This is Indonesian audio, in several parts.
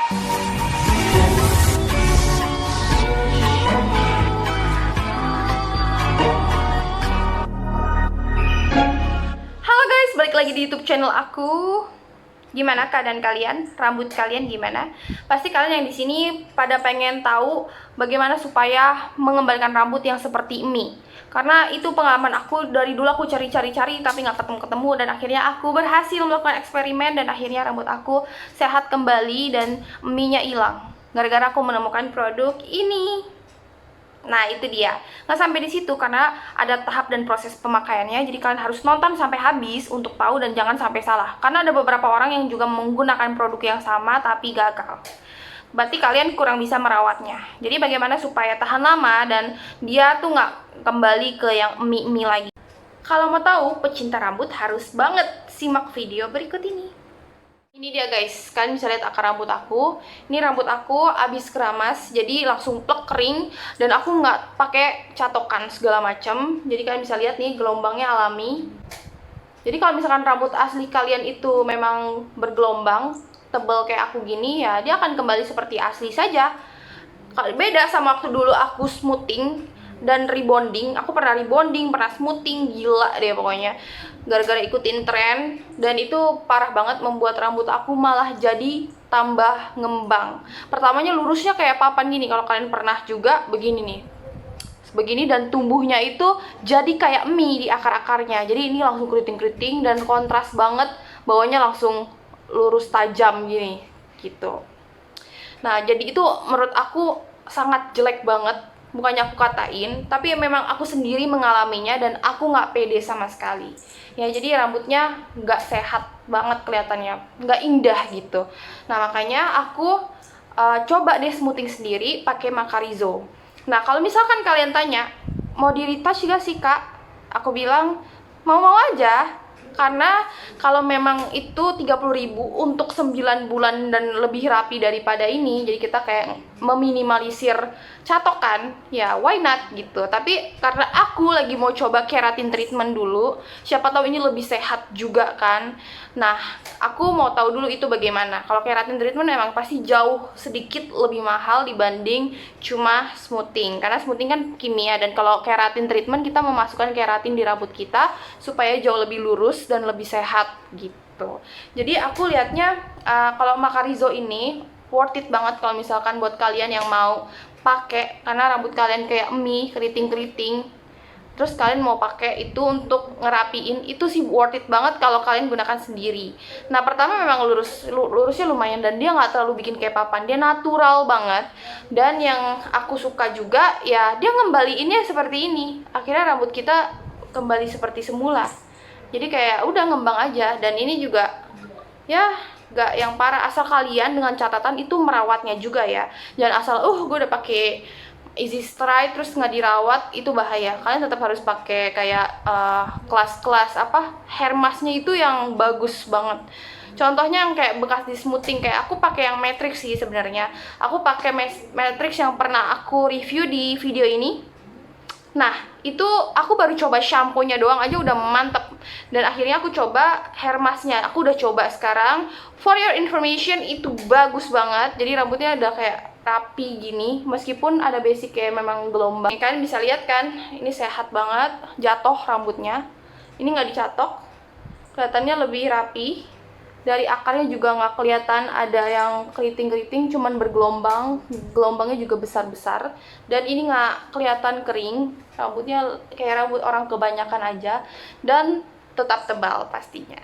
Halo guys, balik lagi di YouTube channel aku. Gimana keadaan kalian? Rambut kalian gimana? Pasti kalian yang di sini pada pengen tahu bagaimana supaya mengembalikan rambut yang seperti Emi. Karena itu pengalaman aku, dari dulu aku cari tapi nggak ketemu-ketemu, dan akhirnya aku berhasil melakukan eksperimen dan akhirnya rambut aku sehat kembali dan Eminya hilang. Gara-gara aku menemukan produk ini. Nah, itu dia. Nggak sampai di situ karena ada tahap dan proses pemakaiannya. Jadi kalian harus nonton sampai habis untuk tahu dan jangan sampai salah. Karena ada beberapa orang yang juga menggunakan produk yang sama tapi gagal. Berarti kalian kurang bisa merawatnya. Jadi bagaimana supaya tahan lama dan dia tuh nggak kembali ke yang emi-emi lagi. Kalau mau tahu pecinta rambut harus banget simak video berikut ini. Ini dia guys, kalian bisa lihat akar rambut aku. Ini rambut aku abis keramas, jadi langsung plek kering. Dan aku nggak pakai catokan segala macam. Jadi kalian bisa lihat nih gelombangnya alami. Jadi kalau misalkan rambut asli kalian itu memang bergelombang, tebal kayak aku gini, ya dia akan kembali seperti asli saja. Beda sama waktu dulu aku smoothing dan rebonding. Aku pernah rebonding, pernah smoothing, gila deh pokoknya. Gara-gara ikutin tren, dan itu parah banget, membuat rambut aku malah jadi tambah ngembang. Pertamanya lurusnya kayak papan gini, kalau kalian pernah juga begini nih. Begini, dan tumbuhnya itu jadi kayak mie di akar-akarnya. Jadi ini langsung keriting-keriting dan kontras banget, bawahnya langsung lurus tajam gini gitu. Nah, jadi itu menurut aku sangat jelek banget. Bukannya aku katain, tapi memang aku sendiri mengalaminya dan aku nggak pede sama sekali. Ya, jadi rambutnya nggak sehat banget kelihatannya, nggak indah gitu. Nah, makanya aku coba deh smoothing sendiri pakai Macarizo. Nah, kalau misalkan kalian tanya, mau di-retouch gak sih kak? Aku bilang, mau-mau aja. Karena kalau memang itu 30.000 untuk 9 bulan dan lebih rapi daripada ini, jadi kita kayak meminimalisir catokan, ya why not gitu. Tapi karena aku lagi mau coba keratin treatment dulu, siapa tahu ini lebih sehat juga kan. Nah, aku mau tahu dulu itu bagaimana. Kalau keratin treatment memang pasti jauh sedikit lebih mahal dibanding cuma smoothing, karena smoothing kan kimia, dan kalau keratin treatment kita memasukkan keratin di rambut kita supaya jauh lebih lurus dan lebih sehat gitu. Jadi aku lihatnya kalau Macarizo ini worth it banget kalau misalkan buat kalian yang mau pakai, karena rambut kalian kayak mie, keriting-keriting, terus kalian mau pakai itu untuk ngerapiin, itu sih worth it banget kalau kalian gunakan sendiri. Nah, pertama memang lurusnya lumayan, dan dia nggak terlalu bikin kayak papan, dia natural banget. Dan yang aku suka juga ya dia ngembaliinnya seperti ini, akhirnya rambut kita kembali seperti semula. Jadi kayak udah ngembang aja. Dan ini juga ya gak yang parah, asal kalian dengan catatan itu merawatnya juga ya. Jangan asal gue udah pakai easy stride terus nggak dirawat, itu bahaya. Kalian tetap harus pakai kayak kelas-kelas hair masknya itu yang bagus banget. Contohnya yang kayak bekas di smoothing, kayak aku pakai yang Matrix sih sebenarnya. Aku pakai Matrix yang pernah aku review di video ini. Nah, itu aku baru coba shampoo-nya doang aja udah mantep. Dan akhirnya aku coba hair mask-nya. Aku udah coba sekarang. For your information, itu bagus banget. Jadi rambutnya udah kayak rapi gini. Meskipun ada basic kayak memang gelombang. Kalian bisa lihat kan, ini sehat banget. Jatuh rambutnya. Ini nggak dicatok. Kelihatannya lebih rapi. Dari akarnya juga nggak kelihatan ada yang keriting-keriting, cuman bergelombang, gelombangnya juga besar-besar, dan ini nggak kelihatan kering, rambutnya kayak rambut orang kebanyakan aja, dan tetap tebal pastinya.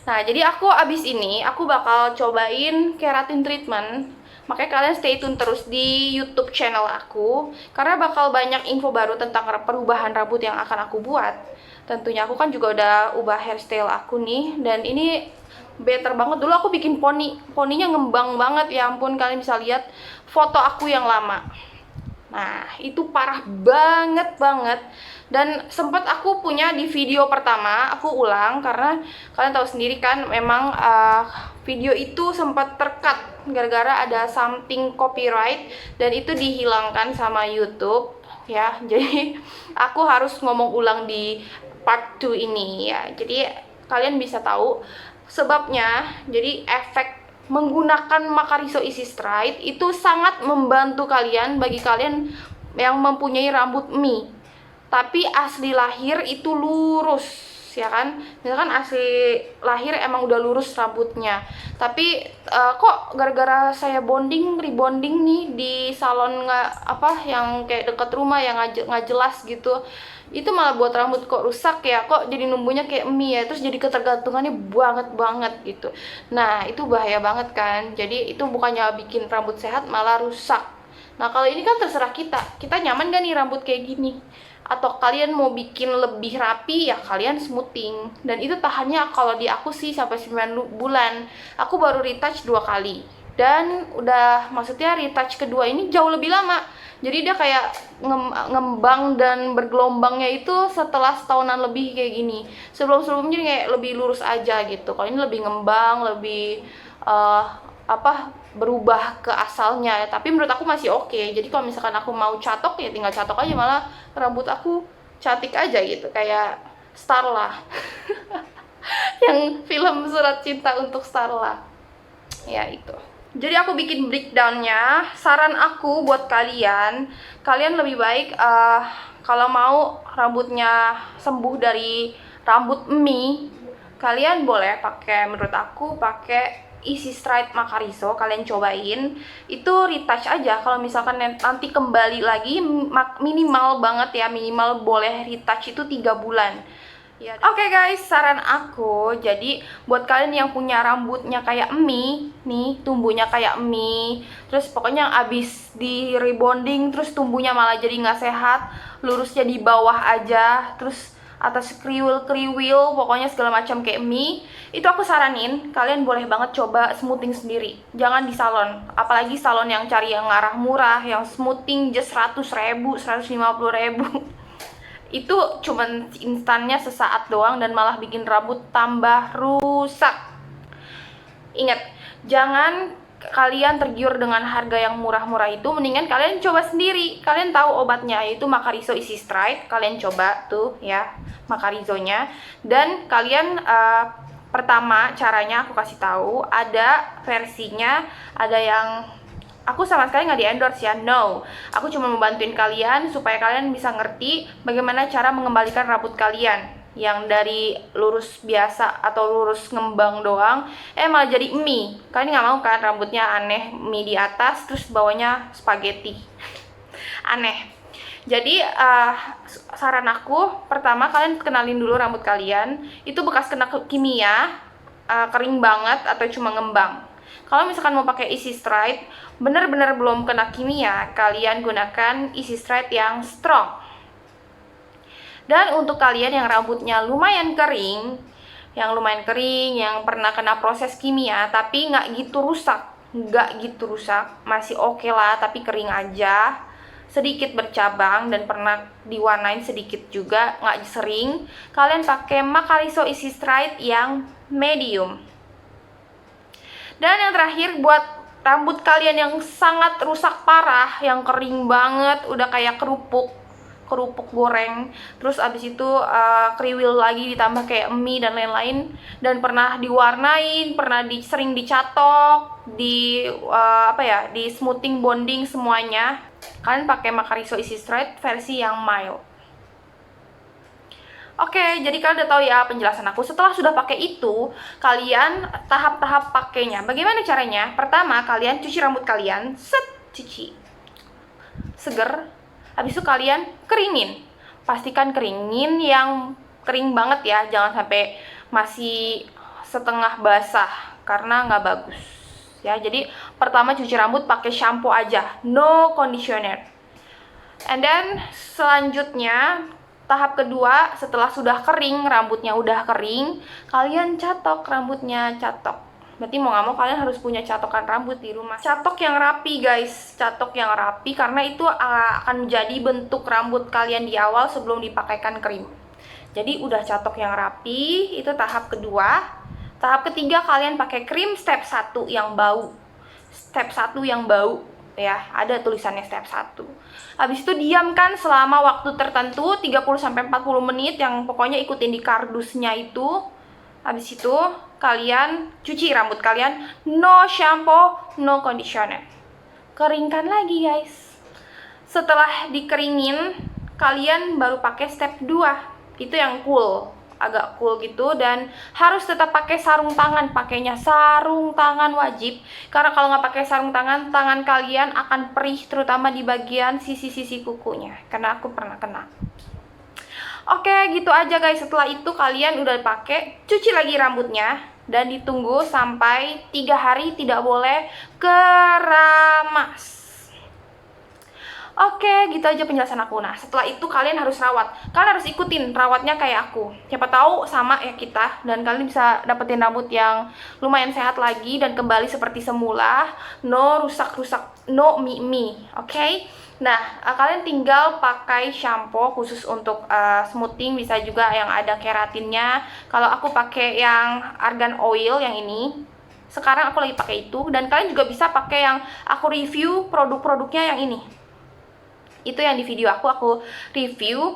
Nah, jadi aku abis ini aku bakal cobain keratin treatment. Makanya kalian stay tune terus di YouTube channel aku, karena bakal banyak info baru tentang perubahan rambut yang akan aku buat. Tentunya aku kan juga udah ubah hairstyle aku nih, dan ini better banget. Dulu aku bikin poninya ngembang banget, ya ampun, kalian bisa lihat foto aku yang lama. Nah, itu parah banget. Dan sempat aku punya di video pertama, aku ulang karena kalian tahu sendiri kan, memang video itu sempat tercut gara-gara ada something copyright, dan itu dihilangkan sama YouTube ya. Jadi aku harus ngomong ulang di part 2 ini ya. Jadi kalian bisa tahu sebabnya. Jadi efek menggunakan Makariso Easy Straight itu sangat membantu kalian, bagi kalian yang mempunyai rambut mie tapi asli lahir itu lurus, ya kan? Misalkan asli lahir emang udah lurus rambutnya, tapi kok gara-gara saya rebonding nih di salon yang kayak deket rumah yang nggak jelas gitu, itu malah buat rambut kok rusak ya, kok jadi numbuhnya kayak mie ya, terus jadi ketergantungannya banget gitu. Nah itu bahaya banget kan, jadi itu bukannya bikin rambut sehat malah rusak. Nah kalau ini kan terserah kita nyaman gak nih rambut kayak gini, atau kalian mau bikin lebih rapi ya kalian smoothing. Dan itu tahannya kalau di aku sih sampai 9 bulan. Aku baru retouch 2 kali, dan udah, maksudnya retouch kedua ini jauh lebih lama. Jadi dia kayak ngembang dan bergelombangnya itu setelah setahunan lebih kayak gini. Sebelum-sebelumnya kayak lebih lurus aja gitu. Kalau ini lebih ngembang, lebih berubah ke asalnya ya. Tapi menurut aku masih oke. Jadi kalau misalkan aku mau catok ya tinggal catok aja, malah rambut aku cantik aja gitu, kayak Starla. Yang film Surat Cinta untuk Starla. Ya itu. Jadi aku bikin breakdownnya. Saran aku buat kalian lebih baik kalau mau rambutnya sembuh dari rambut mie, kalian boleh pakai, menurut aku pakai Easy Straight Makariso. Kalian cobain, itu retouch aja. Kalau misalkan nanti kembali lagi, minimal banget ya, minimal boleh retouch itu 3 bulan ya. Oke guys, saran aku, jadi buat kalian yang punya rambutnya kayak mie nih, tumbuhnya kayak mie, terus pokoknya abis di rebonding terus tumbuhnya malah jadi nggak sehat, lurusnya di bawah aja, terus atas kriwil, pokoknya segala macam kayak mie, itu aku saranin kalian boleh banget coba smoothing sendiri. Jangan di salon, apalagi salon yang cari yang arah murah, yang smoothing just 100.000, 150.000. Itu cuman instannya sesaat doang dan malah bikin rambut tambah rusak. Ingat, jangan kalian tergiur dengan harga yang murah-murah itu, mendingan kalian coba sendiri. Kalian tahu obatnya, yaitu Makariso Easy Straight. Kalian coba tuh ya Makarizonya, dan kalian pertama caranya aku kasih tahu, ada versinya, ada yang aku sama sekali nggak di-endorse ya, no. Aku cuma membantuin kalian supaya kalian bisa ngerti bagaimana cara mengembalikan rambut kalian yang dari lurus biasa atau lurus ngembang doang, malah jadi mie. Kalian nggak mau kan rambutnya aneh, mie di atas terus bawahnya spaghetti. Aneh. Jadi saran aku, pertama kalian kenalin dulu rambut kalian, itu bekas kena kimia, kering banget atau cuma ngembang. Kalau misalkan mau pakai Easy Straight, bener-bener belum kena kimia, kalian gunakan Easy Straight yang strong. Dan untuk kalian yang rambutnya lumayan kering, yang pernah kena proses kimia, tapi nggak gitu rusak, masih oke lah, tapi kering aja, sedikit bercabang dan pernah diwarnain sedikit juga, nggak sering, kalian pakai Makariso Easy Straight yang medium. Dan yang terakhir, buat rambut kalian yang sangat rusak parah, yang kering banget, udah kayak kerupuk goreng, terus abis itu kriwil lagi ditambah kayak mie dan lain-lain, dan pernah diwarnain, sering dicatok, di smoothing, bonding semuanya, kalian pakai Makariso Easy Straight versi yang mild. Oke, jadi kalian udah tahu ya penjelasan aku. Setelah sudah pakai itu, kalian tahap-tahap pakainya. Bagaimana caranya? Pertama, kalian cuci rambut kalian, cuci seger. Habis itu kalian keringin. Pastikan keringin yang kering banget ya, jangan sampai masih setengah basah karena nggak bagus. Ya, jadi pertama cuci rambut pakai shampoo aja, no conditioner. And then selanjutnya, tahap kedua, setelah sudah kering, rambutnya udah kering, kalian catok rambutnya, catok. Berarti mau nggak mau kalian harus punya catokan rambut di rumah. Catok yang rapi guys, catok yang rapi, karena itu akan menjadi bentuk rambut kalian di awal sebelum dipakaikan krim. Jadi udah catok yang rapi, itu tahap kedua. Tahap ketiga, kalian pakai krim step 1 yang bau. Step 1 yang bau. Ya, ada tulisannya step 1. Habis itu diamkan selama waktu tertentu 30-40 menit, yang pokoknya ikutin di kardusnya itu. Habis itu kalian cuci rambut kalian, no shampoo, no conditioner. Keringkan lagi guys. Setelah dikeringin, kalian baru pakai step 2. Itu yang cool, agak cool gitu. Dan harus tetap pakai sarung tangan. Pakainya sarung tangan wajib, karena kalau nggak pakai sarung tangan, tangan kalian akan perih, terutama di bagian sisi-sisi kukunya, karena aku pernah kena. Oke, gitu aja guys. Setelah itu kalian udah pakai, cuci lagi rambutnya dan ditunggu sampai 3 hari, tidak boleh keramas. Oke, gitu aja penjelasan aku. Nah, setelah itu kalian harus rawat. Kalian harus ikutin rawatnya kayak aku. Siapa tahu sama ya kita, dan kalian bisa dapetin rambut yang lumayan sehat lagi dan kembali seperti semula. No rusak-rusak, no mi-mi. Oke? Nah, kalian tinggal pakai shampoo khusus untuk smoothing, bisa juga yang ada keratinnya. Kalau aku pakai yang argan oil yang ini. Sekarang aku lagi pakai itu, dan kalian juga bisa pakai yang aku review produk-produknya yang ini. Itu yang di video aku review,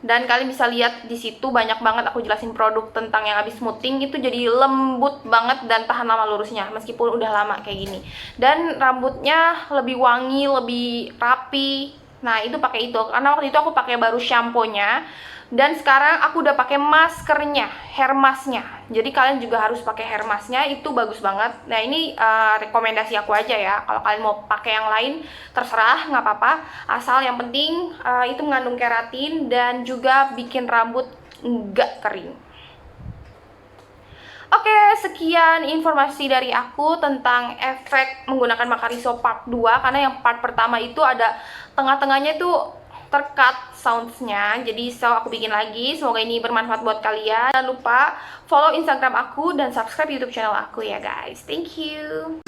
dan kalian bisa lihat di situ banyak banget aku jelasin produk tentang yang habis smoothing. Itu jadi lembut banget dan tahan lama lurusnya meskipun udah lama kayak gini, dan rambutnya lebih wangi, lebih rapi. Nah, itu pakai itu karena waktu itu aku pakai baru shampoo-nya, dan sekarang aku udah pakai maskernya, hair mask-nya. Jadi kalian juga harus pakai hair mask-nya, itu bagus banget. Nah, ini rekomendasi aku aja ya. Kalau kalian mau pakai yang lain terserah, nggak apa-apa. Asal yang penting itu mengandung keratin dan juga bikin rambut nggak kering. Oke, sekian informasi dari aku tentang efek menggunakan Makariso part 2. Karena yang part pertama itu ada tengah-tengahnya itu tercut soundsnya, jadi aku bikin lagi. Semoga ini bermanfaat buat kalian. Jangan lupa follow Instagram aku dan subscribe YouTube channel aku ya guys. Thank you.